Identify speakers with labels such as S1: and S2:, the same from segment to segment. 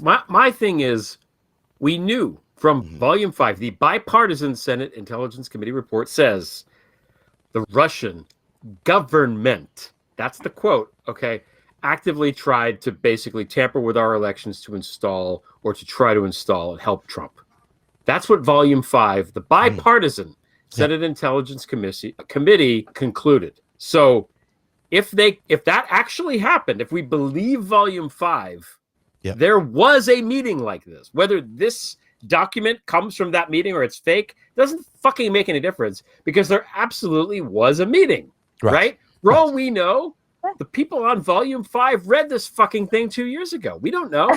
S1: My thing is, we knew from Volume 5, the bipartisan Senate Intelligence Committee report says the Russian government, that's the quote, okay, actively tried to basically tamper with our elections to install or to try to install and help Trump. That's what Volume 5, the bipartisan Senate Intelligence Committee concluded. So if that actually happened, if we believe Volume 5, there was a meeting like this. Whether this document comes from that meeting or it's fake doesn't fucking make any difference, because there absolutely was a meeting, right? For all we know, the people on Volume 5 read this fucking thing 2 years ago. We don't know,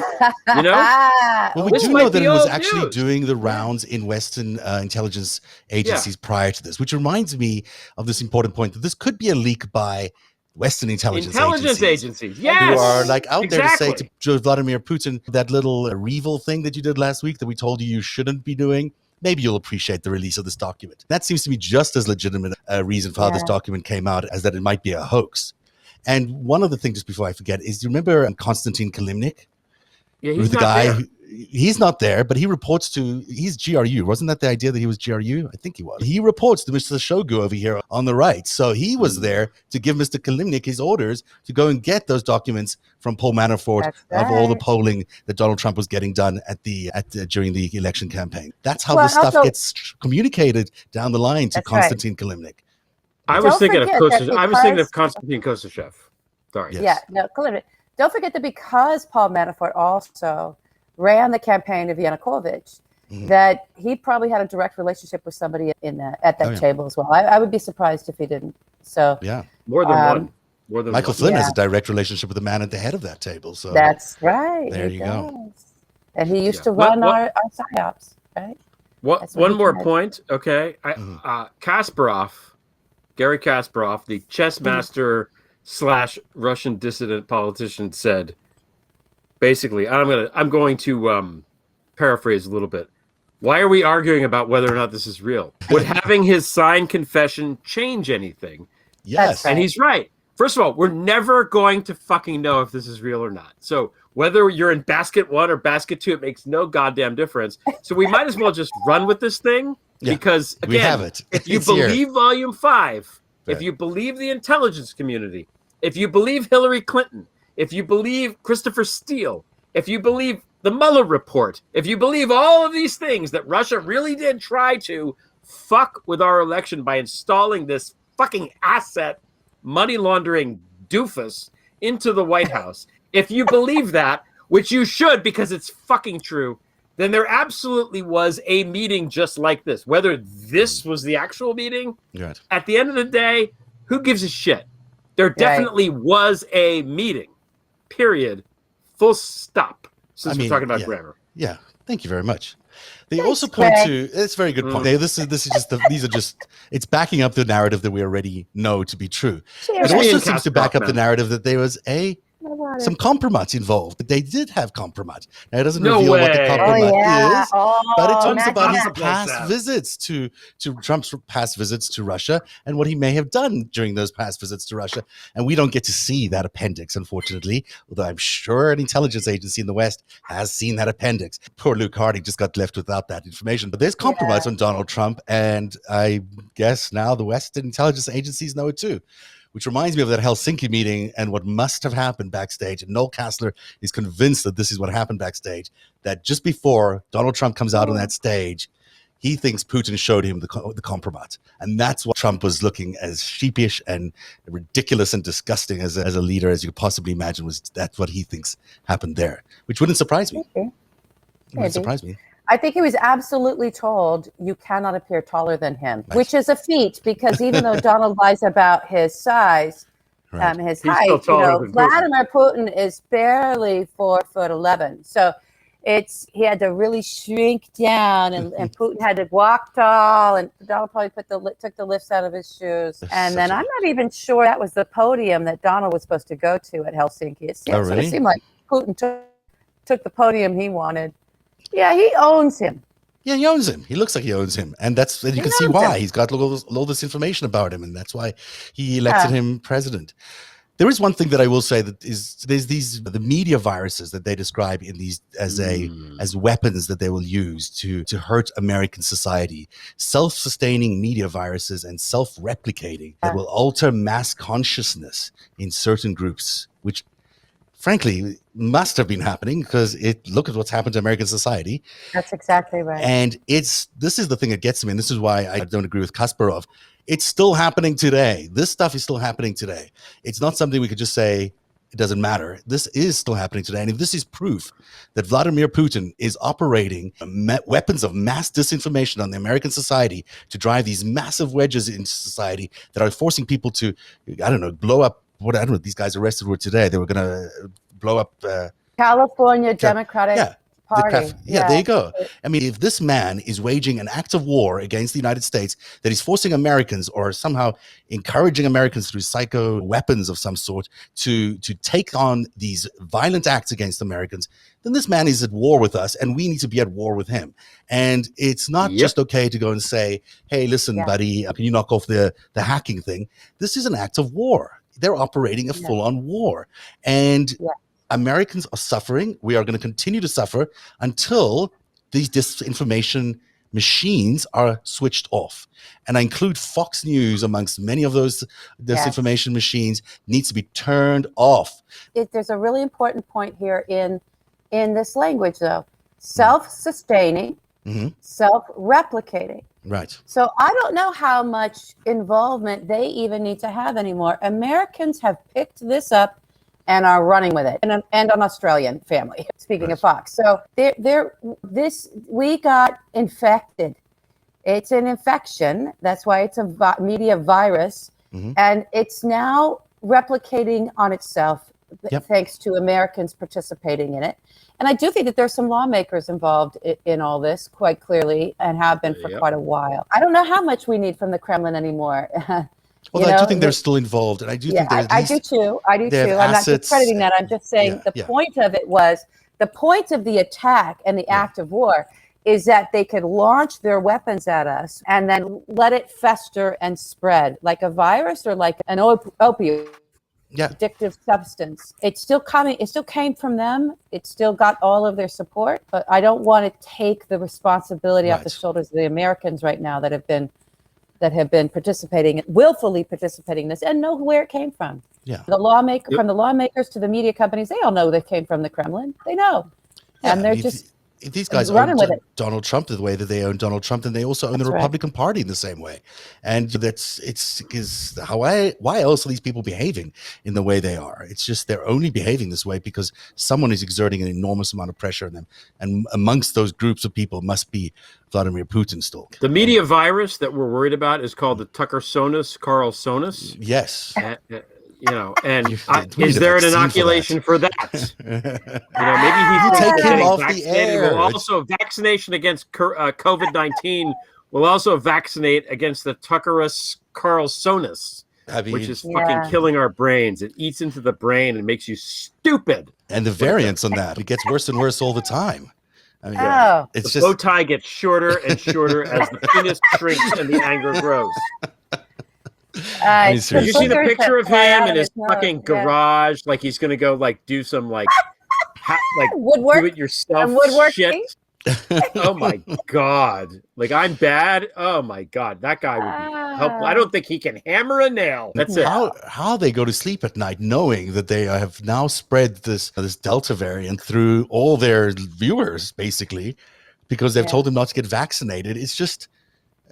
S1: you know?
S2: Well, we do know that it was actually doing the rounds in Western intelligence agencies prior to this, which reminds me of this important point that this could be a leak by Western intelligence agencies.
S1: Yes,
S2: who are like out there to say to Vladimir Putin, that little Revel thing that you did last week that we told you shouldn't be doing, maybe you'll appreciate the release of this document. That seems to be just as legitimate a reason for how this document came out as that it might be a hoax. And one other thing, just before I forget, is, do you remember Konstantin Kilimnik?
S1: Yeah, he's the guy.
S2: He's not there, but he reports to, he's GRU. Wasn't that the idea that he was GRU? I think he was. He reports to Mr. Shogu over here on the right. So he was there to give Mr. Kilimnik his orders to go and get those documents from Paul Manafort of all the polling that Donald Trump was getting done during the election campaign. That's how this stuff gets communicated down the line to Konstantin Kilimnik.
S1: I was thinking of Konstantin Kosachev. Sorry.
S3: Yes. Yeah, no, Kilimnik. Don't forget that because Paul Manafort also ran the campaign of Yanukovych, that he probably had a direct relationship with somebody at that table as well. I would be surprised if he didn't. So
S1: more than one.
S2: Michael Flynn has a direct relationship with the man at the head of that table. So
S3: that's right.
S2: There you go.
S3: And he used to run our psyops, right?
S1: One more point, okay? Gary Kasparov, the chess master / Russian dissident politician, said, basically, I'm going to paraphrase a little bit. Why are we arguing about whether or not this is real? Would having his signed confession change anything?
S2: Yes.
S1: And he's right. First of all, we're never going to fucking know if this is real or not. So whether you're in basket 1 or basket 2, it makes no goddamn difference. So we might as well just run with this thing. Because, again,
S2: we have it.
S1: If you believe Volume 5, if you believe the intelligence community, if you believe Hillary Clinton, if you believe Christopher Steele, if you believe the Mueller report, if you believe all of these things, that Russia really did try to fuck with our election by installing this fucking asset money laundering doofus into the White House, if you believe that, which you should because it's fucking true, then there absolutely was a meeting just like this. Whether this was the actual meeting, at the end of the day, who gives a shit? There definitely was a meeting, period, full stop, since we're talking about grammar.
S2: Yeah, thank you very much. They also point to, it's a very good point. This is just, these are just, it's backing up the narrative that we already know to be true. It also seems to back up the narrative that there was some compromise involved. But they did have compromise. Now, it doesn't reveal what the compromise is, but it talks about his past visits to Trump's past visits to Russia and what he may have done during those past visits to Russia. And we don't get to see that appendix, unfortunately, although I'm sure an intelligence agency in the West has seen that appendix. Poor Luke Harding just got left without that information. But there's compromise on Donald Trump, and I guess now the Western intelligence agencies know it too. Which reminds me of that Helsinki meeting and what must have happened backstage. And Noel Kassler is convinced that this is what happened backstage, that just before Donald Trump comes out on that stage, he thinks Putin showed him the compromise. And that's why Trump was looking as sheepish and ridiculous and disgusting as a leader as you could possibly imagine. That's what he thinks happened there, which wouldn't surprise me. Wouldn't surprise me.
S3: I think he was absolutely told, you cannot appear taller than him, which is a feat, because even though Donald lies about his size, his height, Vladimir Putin is barely 4'11". So he had to really shrink down, and Putin had to walk tall, and Donald probably took the lifts out of his shoes. And then I'm not even sure that was the podium that Donald was supposed to go to at Helsinki. It seemed like Putin took the podium he wanted. Yeah, he owns him.
S2: Yeah, he owns him. He looks like he owns him. And you can see why. He's got all this information about him, and that's why he elected him president. There is one thing that I will say that there's the media viruses that they describe in these as weapons that they will use to hurt American society. Self-sustaining media viruses and self-replicating that will alter mass consciousness in certain groups, which frankly must have been happening because look at what's happened to American society.
S3: That's exactly right.
S2: And this is the thing that gets me, and this is why I don't agree with Kasparov. It's still happening today. This stuff is still happening today. It's not something we could just say it doesn't matter. This is still happening today. And if this is proof that Vladimir Putin is operating weapons of mass disinformation on the American society to drive these massive wedges into society that are forcing people to, I don't know, blow up, I don't know what these guys arrested were today. They were going to blow up
S3: California Democratic Party.
S2: There you go. I mean, if this man is waging an act of war against the United States that is forcing Americans or somehow encouraging Americans through psycho weapons of some sort to take on these violent acts against Americans, then this man is at war with us and we need to be at war with him. And it's not just okay to go and say, hey, listen, buddy, can you knock off the hacking thing? This is an act of war. They're operating a full-on war. And Americans are suffering. We are going to continue to suffer until these disinformation machines are switched off. And I include Fox News amongst many of those disinformation machines needs to be turned off.
S3: There's a really important point here in this language, though. Self-sustaining, self-replicating.
S2: Right.
S3: So I don't know how much involvement they even need to have anymore. Americans have picked this up and are running with it, and an Australian family. Speaking of Fox, so we got infected. It's an infection. That's why it's a media virus, and it's now replicating on itself thanks to Americans participating in it. And I do think that there's some lawmakers involved in all this, quite clearly, and have been for quite a while. I don't know how much we need from the Kremlin anymore.
S2: Well, I do think they're still involved, and I do think
S3: I do too. I'm not discrediting that. I'm just saying the point of it was the point of the attack and the act of war is that they could launch their weapons at us and then let it fester and spread like a virus or like an opioid. Addictive substance. It's still coming. It still came from them. It still got all of their support. But I don't want to take the responsibility off the shoulders of the Americans right now that have been willfully participating in this and know where it came from. From the lawmakers to the media companies, they all know they came from the Kremlin. They know, and they're just.
S2: If these guys own Donald Trump the way that they own Donald Trump, then they also own the Republican Party in the same way. And why else are these people behaving in the way they are? It's just they're only behaving this way because someone is exerting an enormous amount of pressure on them. And amongst those groups of people must be Vladimir Putin still.
S1: The media virus that we're worried about is called the Tucker-Sonus.
S2: Yes.
S1: Is there an inoculation for that? Maybe he's
S2: take him off the air.
S1: Also, vaccination against COVID-19 will also vaccinate against the Tuckerus-Carlsonus, which is fucking killing our brains. It eats into the brain and makes you stupid.
S2: And the variants on that, it gets worse and worse all the time. I mean, it's
S1: the bow tie gets shorter and shorter as the penis shrinks and the anger grows. Did you see the picture of him in his fucking garage? Like he's gonna go do some
S3: woodwork,
S1: do it yourself shit. Oh my god! Like I'm bad. Oh my god, that guy would be helpful. I don't think he can hammer a nail. That's it.
S2: How they go to sleep at night knowing that they have now spread this Delta variant through all their viewers, basically, because they've told them not to get vaccinated. It's just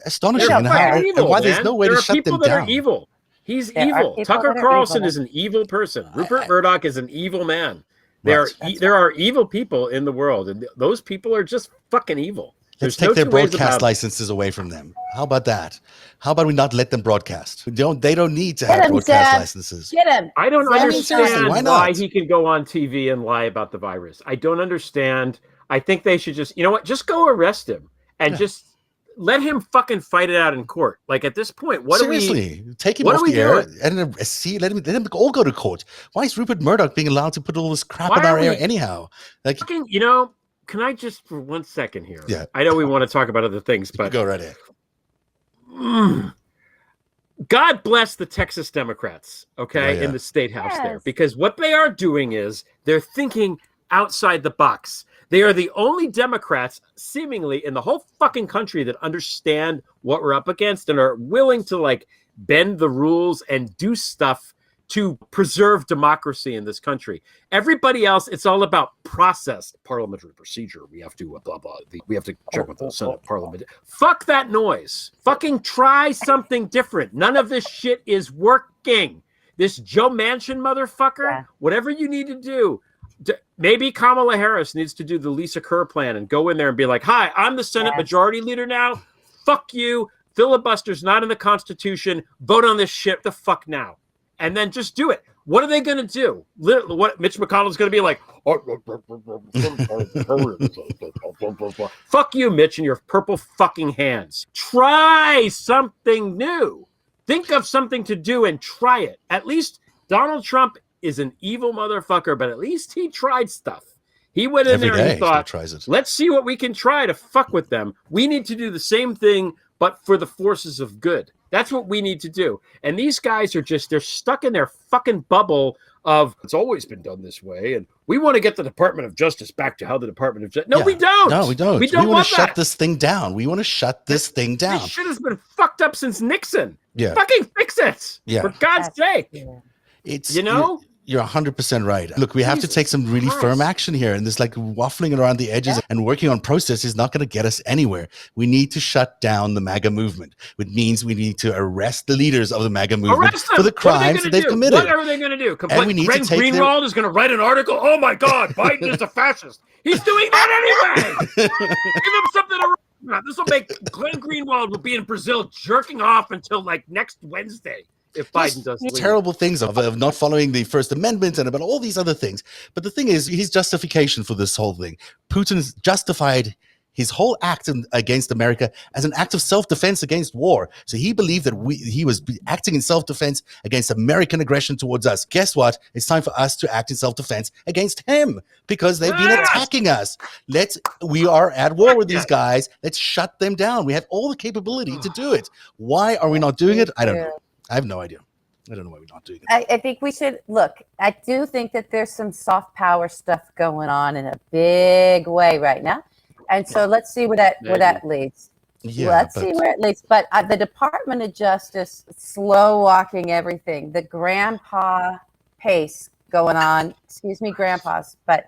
S2: astonishing and why there's no way to shut them down.
S1: There are people that are evil. He's evil. Tucker Carlson is an evil person. Rupert Murdoch is an evil man. There are evil people in the world, and those people are just fucking evil.
S2: Let's take their broadcast licenses away from them. How about that? How about we not let them broadcast? They don't need to have broadcast licenses.
S3: Get him.
S1: I don't understand why he can go on TV and lie about the virus. I don't understand. I think they should just go arrest him and just let him fucking fight it out in court. Like at this point,
S2: take him off the air and let him all go to court. Why is Rupert Murdoch being allowed to put all this crap in our air anyhow? Like,
S1: can I just for 1 second here?
S2: Yeah.
S1: I know we want to talk about other things, but
S2: go right ahead.
S1: God bless the Texas Democrats, okay, in the state house there, because what they are doing is they're thinking outside the box. They are the only Democrats seemingly in the whole fucking country that understand what we're up against and are willing to like bend the rules and do stuff to preserve democracy in this country. Everybody else, it's all about process, parliamentary procedure. We have to blah blah. We have to check with the Senate Parliament. Fuck that noise. Fucking try something different. None of this shit is working. This Joe Manchin motherfucker. Whatever you need to do. Maybe Kamala Harris needs to do the Lisa Kerr plan and go in there and be like, "Hi, I'm the Senate Majority Leader now. Fuck you. Filibuster's not in the Constitution. Vote on this shit the fuck now." And then just do it. What are they going to do? What Mitch McConnell's going to be like? Fuck you, Mitch, and your purple fucking hands. Try something new. Think of something to do and try it. At least Donald Trump is an evil motherfucker, but at least he tried stuff. He went in there and he thought, let's see what we can try to fuck with them. We need to do the same thing, but for the forces of good. That's what we need to do. And these guys are they're stuck in their fucking bubble of it's always been done this way. And we want to get the Department of Justice back to how the Department of Justice. No, we don't.
S2: No, we don't.
S1: We
S2: want to shut this thing down. We want to shut this thing down.
S1: This shit has been fucked up since Nixon.
S2: Yeah.
S1: Fucking fix it. Yeah. For God's sake.
S2: It's,
S1: you know?
S2: You're 100% right. Look, we have to take some really firm action here. And this like waffling around the edges and working on process is not going to get us anywhere. We need to shut down the MAGA movement, which means we need to arrest the leaders of the MAGA movement for the crimes that they've committed.
S1: What are they going to do? Glenn Greenwald is going to write an article. Oh my God, Biden is a fascist. He's doing that anyway. Give him something to write about. This will make Glenn Greenwald will be in Brazil jerking off until like next Wednesday. If Biden does
S2: terrible things of not following the First Amendment and about all these other things. But the thing is, his justification for this whole thing, Putin's justified his whole act against America as an act of self-defense against war. So he believed that he was acting in self-defense against American aggression towards us. Guess what? It's time for us to act in self-defense against him because they've been attacking us. We are at war with these guys. Let's shut them down. We have all the capability to do it. Why are we not doing it? I don't know. I have no idea. I don't know why we're not doing it.
S3: I think we should look. I do think that there's some soft power stuff going on in a big way right now, and so let's see where that leads. Yeah, let's see where it leads. But the Department of Justice slow walking everything. The grandpa pace going on. Excuse me, grandpas, but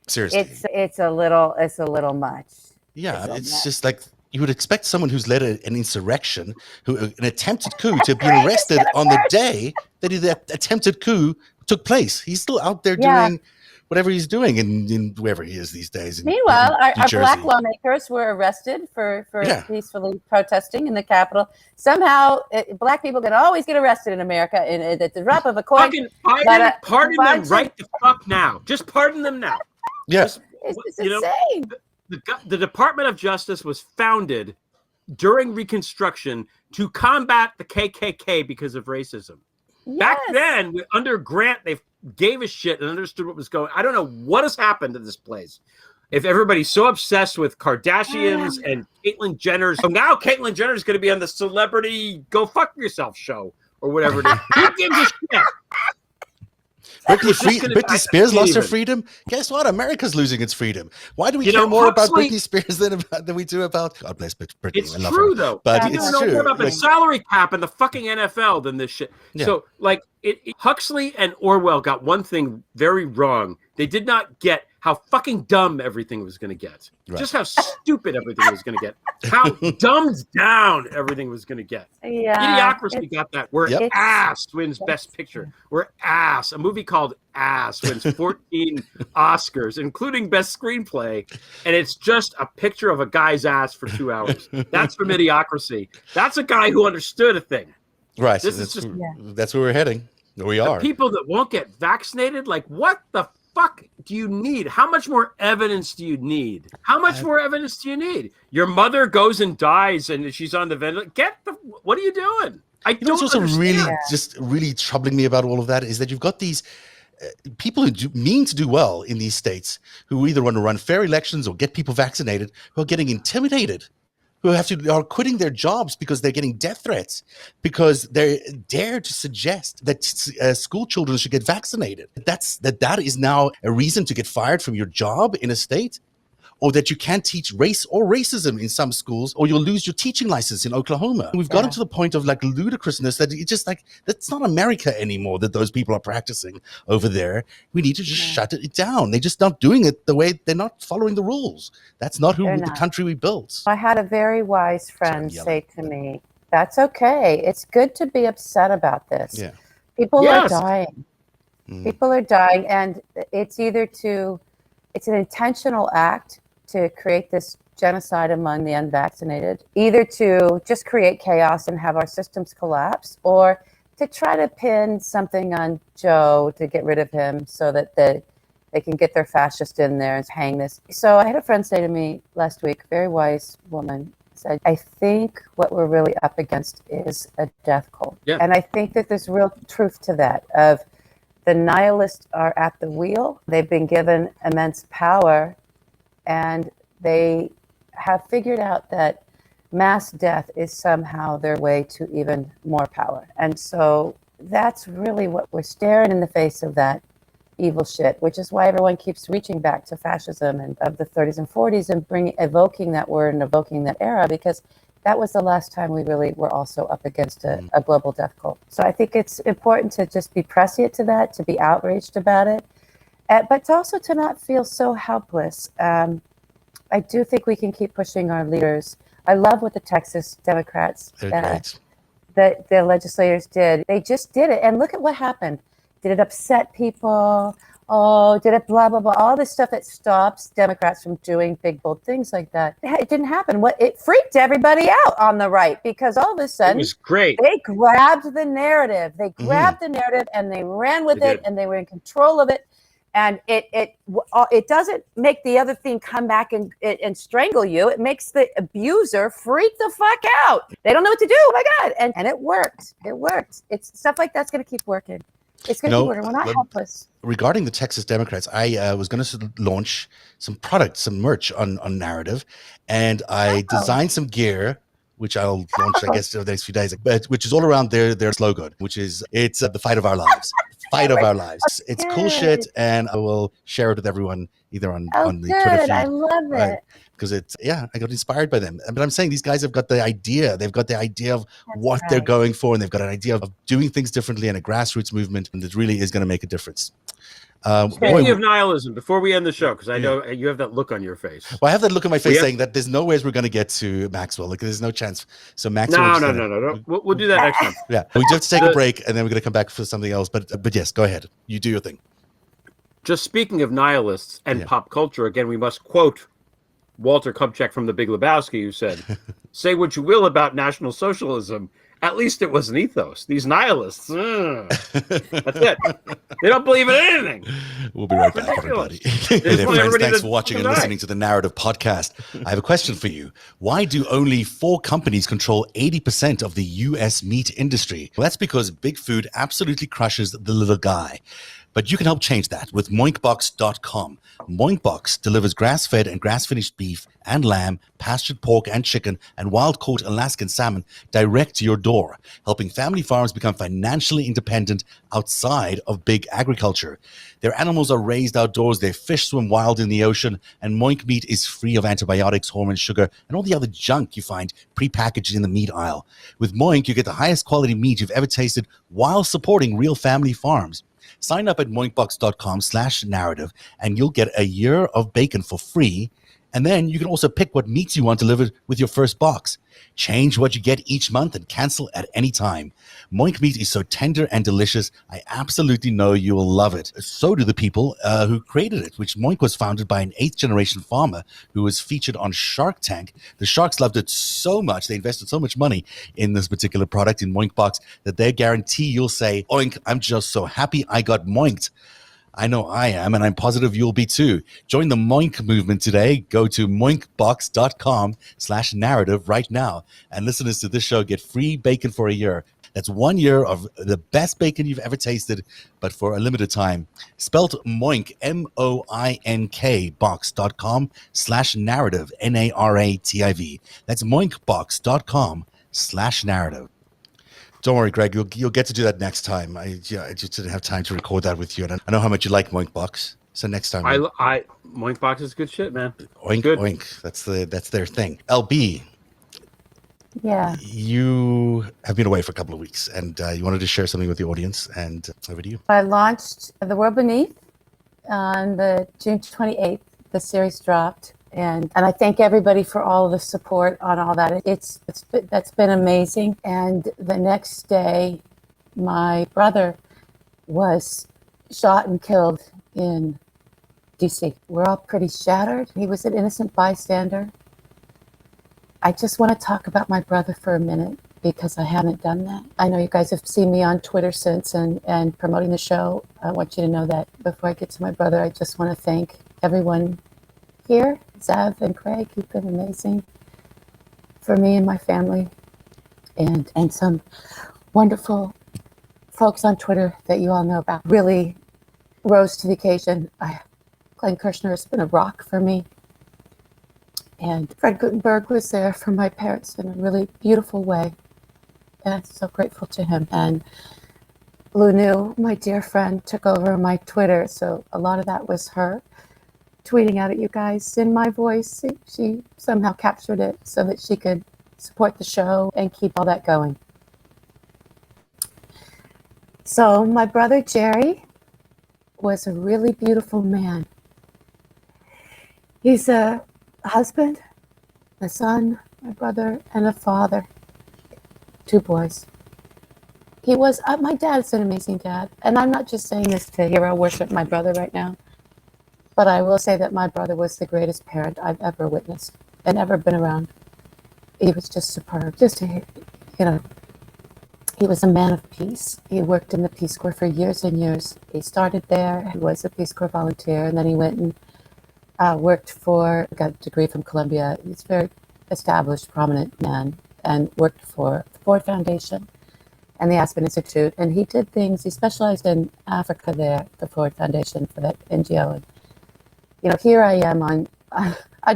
S2: seriously,
S3: it's a little much.
S2: Yeah, it's just like. You would expect someone who's led an insurrection, an attempted coup, to be arrested on the day that the attempted coup took place. He's still out there doing whatever he's doing in wherever he is these days.
S3: Meanwhile, our black lawmakers were arrested for peacefully protesting in the Capitol. Somehow, black people can always get arrested in America at the drop of a coin.
S1: Pardon them right the fuck now. Just pardon them now.
S2: Yes.
S3: It's insane.
S1: The Department of Justice was founded during Reconstruction to combat the KKK because of racism. Yes. Back then, under Grant, they gave a shit and understood what was going on. I don't know what has happened to this place. If everybody's so obsessed with Kardashians and Caitlyn Jenner, so now Caitlyn Jenner is going to be on the Celebrity Go Fuck Yourself show or whatever it is. Who gives a shit?
S2: Britney Spears lost her freedom. Guess what? America's losing its freedom. Why do we care more about Britney Spears than we do about? God bless Britney.
S1: It's true though.
S2: But it's true.
S1: More about the salary cap and the fucking NFL than this shit. Yeah. So like, Huxley and Orwell got one thing very wrong. They did not get how fucking dumb everything was going to get. Right. Just how stupid everything was going to get. How dumbed down everything was going to get. Yeah, Idiocracy got that. Where Ass wins Best Picture. Where Ass, a movie called Ass, wins 14 Oscars, including Best Screenplay. And it's just a picture of a guy's ass for 2 hours. That's from Idiocracy. That's a guy who understood a thing.
S2: Right. That's where we're heading. We are.
S1: The people that won't get vaccinated, like, what the fuck do you need? How much more evidence do you need? How much more evidence do you need? Your mother goes and dies and she's on the ventilator. What are you doing?
S2: What's also really troubling me about all of that is that you've got these people who mean to do well in these states who either want to run fair elections or get people vaccinated who are getting intimidated who are quitting their jobs because they're getting death threats because they dare to suggest that school children should get vaccinated. That is now a reason to get fired from your job in a state, or that you can't teach race or racism in some schools, or you'll lose your teaching license in Oklahoma. We've gotten to the point of like ludicrousness that it's just like, that's not America anymore that those people are practicing over there. We need to just shut it down. They're just not doing it the way, they're not following the rules. That's not the country we built.
S3: I had a very wise friend say to me, that's okay. It's good to be upset about this.
S2: Yeah.
S3: People are dying. People are dying, and it's it's an intentional act to create this genocide among the unvaccinated, either to just create chaos and have our systems collapse, or to try to pin something on Joe to get rid of him so that they can get their fascist in there and hang this. So I had a friend say to me last week, very wise woman, said, I think what we're really up against is a death cult. Yeah. And I think that there's real truth to that, of the nihilists are at the wheel. They've been given immense power, and they have figured out that mass death is somehow their way to even more power. And so that's really what we're staring in the face of, that evil shit, which is why everyone keeps reaching back to fascism and of the 30s and 40s and evoking that word and evoking that era, because that was the last time we really were also up against a global death cult. So I think it's important to just be prescient to that, to be outraged about it, but also to not feel so helpless. I do think we can keep pushing our leaders. I love what the Texas Democrats, the legislators did. They just did it. And look at what happened. Did it upset people? Oh, did it blah, blah, blah, all this stuff that stops Democrats from doing big, bold things like that. It didn't happen. It freaked everybody out on the right, because all of a sudden,
S1: it was great.
S3: They grabbed the narrative. They grabbed the narrative and they ran with it, and they were in control of it. And it doesn't make the other thing come back and strangle you. It makes the abuser freak the fuck out. They don't know what to do. Oh my God. And it worked. It worked. It's stuff like that's going to keep working. It's going to keep working. We're not helpless.
S2: Regarding the Texas Democrats, I was going to launch some products, some merch on Narativ, and I designed some gear, which I'll launch, I guess, over the next few days, but which is all around their slogan, which is, it's the fight of our lives. Fight of our lives. It's cool shit, and I will share it with everyone either on the Twitter feed.
S3: I love it.
S2: Because I got inspired by them. But I'm saying these guys have got the idea. They've got the idea of what they're going for, and they've got an idea of doing things differently, and a grassroots movement that really is going to make a difference.
S1: Speaking of nihilism, before we end the show, because I know you have that look on your face.
S2: Well, I have that look on my face saying that there's no ways we're going to get to Maxwell. Like, there's no chance. So Maxwell.
S1: No. We'll do that next time.
S2: Yeah, we just have to take a break, and then we're going to come back for something else. But yes, go ahead. You do your thing.
S1: Just speaking of nihilists and pop culture, again, we must quote Walter Kubchak from The Big Lebowski, who said, "Say what you will about National Socialism. At least it was an ethos. These nihilists, that's it. They don't believe in anything."
S2: We'll be right back, everybody. Hey there, friends. Thanks for watching and listening to the Narativ podcast. I have a question for you. Why do only 4 companies control 80% of the U.S. meat industry? Well, that's because big food absolutely crushes the little guy. But you can help change that with moinkbox.com. Moinkbox delivers grass-fed and grass-finished beef and lamb, pastured pork and chicken, and wild-caught Alaskan salmon direct to your door, helping family farms become financially independent outside of big agriculture. Their animals are raised outdoors, their fish swim wild in the ocean, and Moink meat is free of antibiotics, hormones, sugar, and all the other junk you find prepackaged in the meat aisle. With Moink, you get the highest quality meat you've ever tasted while supporting real family farms. Sign up at moinkbox.com/Narativ, and you'll get a year of bacon for free. And then you can also pick what meats you want delivered with your first box. Change what you get each month and cancel at any time. Moink meat is so tender and delicious. I absolutely know you will love it. So do the people who created it, which Moink was founded by an 8th-generation farmer who was featured on Shark Tank. The sharks loved it so much, they invested so much money in this particular product, in Moink Box, that they guarantee you'll say, "Oink, I'm just so happy I got moinked." I know I am, and I'm positive you'll be too. Join the Moink movement today. Go to moinkbox.com/Narativ right now. And listeners to this show get free bacon for a year. That's 1 year of the best bacon you've ever tasted, but for a limited time. Spelled Moink, M-O-I-N-K, box.com/narrative, N-A-R-A-T-I-V. That's moinkbox.com/narrative. Don't worry, Greg. You'll get to do that next time. I just didn't have time to record that with you, and I know how much you like Moinkbox. So next time,
S1: Moinkbox is good shit, man.
S2: Oink
S1: Good.
S2: Oink. That's their thing. LB.
S3: Yeah.
S2: You have been away for a couple of weeks, and you wanted to share something with the audience. And over to you.
S3: I launched The World Beneath on the June 28th. The series dropped. And I thank everybody for all of the support on all that. That's been amazing. And the next day, my brother was shot and killed in DC. We're all pretty shattered. He was an innocent bystander. I just want to talk about my brother for a minute because I haven't done that. I know you guys have seen me on Twitter since and promoting the show. I want you to know that before I get to my brother, I just want to thank everyone here, Zev and Craig. You've been amazing for me and my family, and some wonderful folks on Twitter that you all know about really rose to the occasion. Glenn Kirshner has been a rock for me, and Fred Gutenberg was there for my parents in a really beautiful way, and I'm so grateful to him. And Lou New, my dear friend, took over my Twitter, so a lot of that was her tweeting out at you guys in my voice. She somehow captured it so that she could support the show and keep all that going. So my brother Jerry was a really beautiful man. He's a husband, a son, my brother, and a father. 2 boys. He was, my dad's an amazing dad. And I'm not just saying this to hero worship my brother right now. But I will say that my brother was the greatest parent I've ever witnessed and ever been around. He was just superb. He was a man of peace. He worked in the Peace Corps for years and years. He started there. He was a Peace Corps volunteer, and then he went and got a degree from Columbia. He's a very established, prominent man, and worked for the Ford Foundation and the Aspen Institute. And he did things. He specialized in Africa there, the Ford Foundation, for that NGO. And here I am on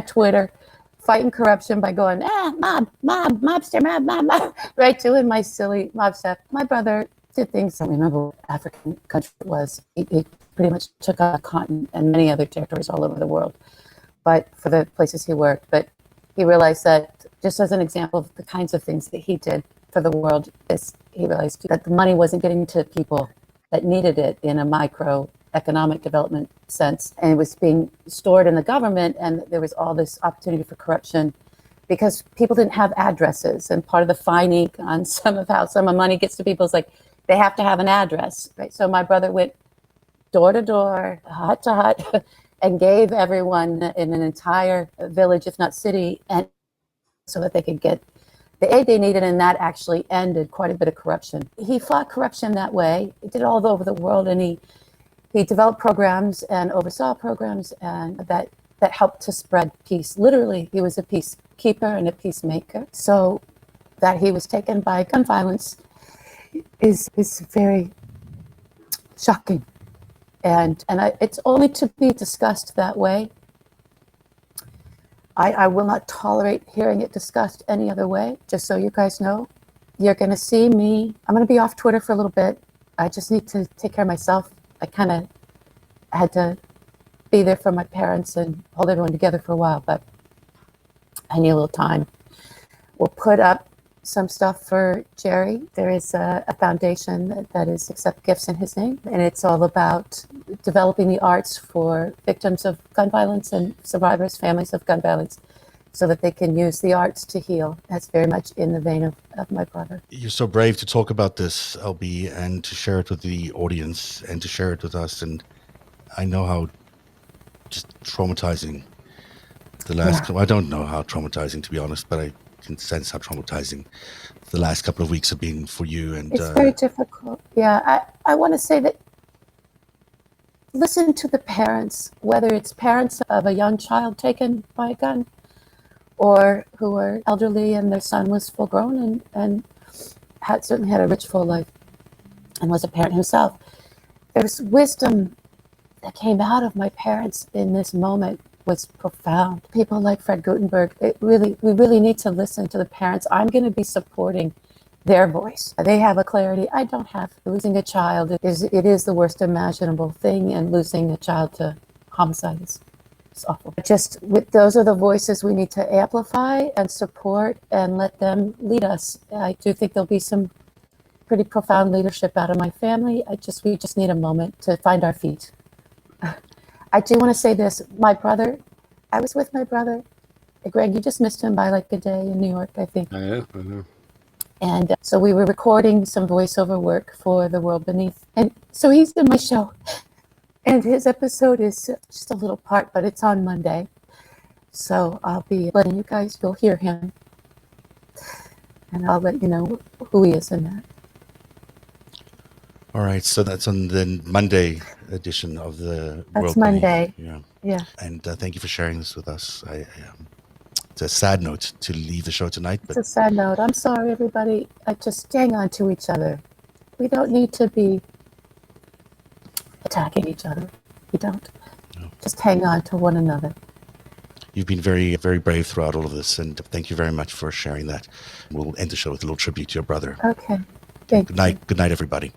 S3: Twitter fighting corruption by going, mobster, mob, right, doing my silly mob stuff. My brother did things. I don't remember what African country it was. He pretty much took on a continent and many other territories all over the world, but for the places he worked. But he realized that, just as an example of the kinds of things that he did for the world, he realized that the money wasn't getting to people that needed it in a micro economic development sense, and it was being stored in the government, and there was all this opportunity for corruption because people didn't have addresses. And part of the finding on some of how some of money gets to people is like they have to have an address, right? So my brother went door to door, hut to hut, and gave everyone in an entire village, if not city, and so that they could get the aid they needed, and that actually ended quite a bit of corruption. He fought corruption that way. He did it all over the world, and he developed programs and oversaw programs and that helped to spread peace. Literally, he was a peacekeeper and a peacemaker. So that he was taken by gun violence is very shocking. And it's only to be discussed that way. I will not tolerate hearing it discussed any other way. Just so you guys know, you're going to see me. I'm going to be off Twitter for a little bit. I just need to take care of myself. I kind of had to be there for my parents and hold everyone together for a while, but I need a little time. We'll put up some stuff for Jerry. There is a foundation that is Accept Gifts in his name, and it's all about developing the arts for victims of gun violence and survivors, families of gun violence, so that they can use the arts to heal. That's very much in the vein of my brother.
S2: You're so brave to talk about this, LB, and to share it with the audience and to share it with us. And I know how just traumatizing I don't know how traumatizing, to be honest, but I can sense how traumatizing the last couple of weeks have been for you. And
S3: it's very difficult. Yeah, I want to say that listen to the parents, whether it's parents of a young child taken by a gun, or who are elderly and their son was full grown, and certainly had a rich, full life and was a parent himself. There's wisdom that came out of my parents in this moment was profound. People like Fred Gutenberg, we really need to listen to the parents. I'm going to be supporting their voice. They have a clarity I don't have. Losing a child it is the worst imaginable thing, and losing a child to homicide is awful. Those are the voices we need to amplify and support and let them lead us. I do think there'll be some pretty profound leadership out of my family. We just need a moment to find our feet. I do want to say this. I was with my brother. Greg, you just missed him by like a day in New York, I think.
S1: I know.
S3: And so we were recording some voiceover work for The World Beneath. And so he's in my show. And his episode is just a little part, but it's on Monday. So I'll be letting you guys, you'll hear him. And I'll let you know who he is in that.
S2: All right, so that's on the Monday edition of the World
S3: That's Monday.
S2: Beneath.
S3: Yeah.
S2: And thank you for sharing this with us. It's a sad note to leave the show tonight. But
S3: it's a sad note. I'm sorry, everybody. Just hang on to each other. We don't need to be attacking each other. We don't. No. Just hang on to one another.
S2: You've been very, very brave throughout all of this, and thank you very much for sharing that. We'll end the show with a little tribute to your brother.
S3: Okay. Thank you.
S2: Good night, everybody.